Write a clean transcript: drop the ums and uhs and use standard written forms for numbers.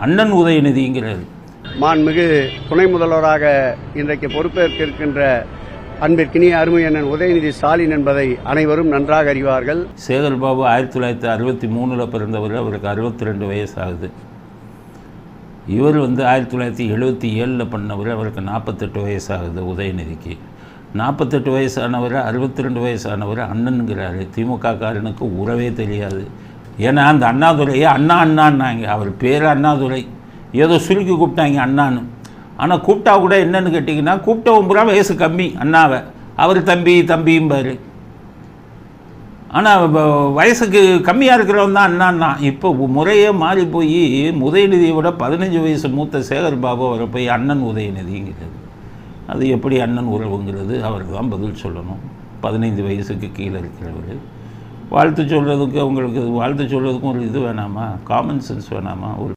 அண்ணன் உதயநிதிங்கிறது. மாண்புமிகு துணை முதல்வராக இன்றைக்கு பொறுப்பேற்க இருக்கின்ற அன்பிற்கினிய அருமை அண்ணன் உதயநிதி ஸ்டாலின் என்பதை அனைவரும் நன்றாக அறிவார்கள். சேகர் பாபு 1963 பிறந்தவர், அவருக்கு 62 வயசு ஆகுது. இவர் 1977 பண்ணவர், அவருக்கு 48 வயசு ஆகுது. உதயநிதிக்கு 48 வயசானவர், 62 வயசானவர் அண்ணனுங்கிறாரு. திமுக காரனுக்கு உறவே தெரியாது. ஏன்னா அந்த அண்ணாதுரையை அண்ணான்னாங்க. அவர் பேர் அண்ணாதுரை, ஏதோ சுருக்கி கூப்பிட்டாங்க அண்ணான்னு. ஆனால் கூப்பிட்டா கூட என்னன்னு கேட்டிங்கன்னா, கூப்பிட்டவன் பூரா வயசு கம்மி அண்ணாவை, அவர் தம்பியும்பார். ஆனால் வயசுக்கு கம்மியாக இருக்கிறவன் தான் அண்ணான்னா. இப்போ முறையே மாறி போய் உதயநிதியை விட 15 வயசு மூத்த சேகர் பாபு அவரை போய் அண்ணன் உதயநிதிங்கிறது. அது எப்படி அண்ணன் உறவுங்கிறது அவருக்கு தான் பதில் சொல்லணும். 15 வயசுக்கு கீழே இருக்கிறவர் வாழ்த்து சொல்கிறதுக்கு, அவங்களுக்கு வாழ்த்து சொல்கிறதுக்கும் ஒரு இது வேணாமா? காமன் சென்ஸ் வேணாமா? ஒரு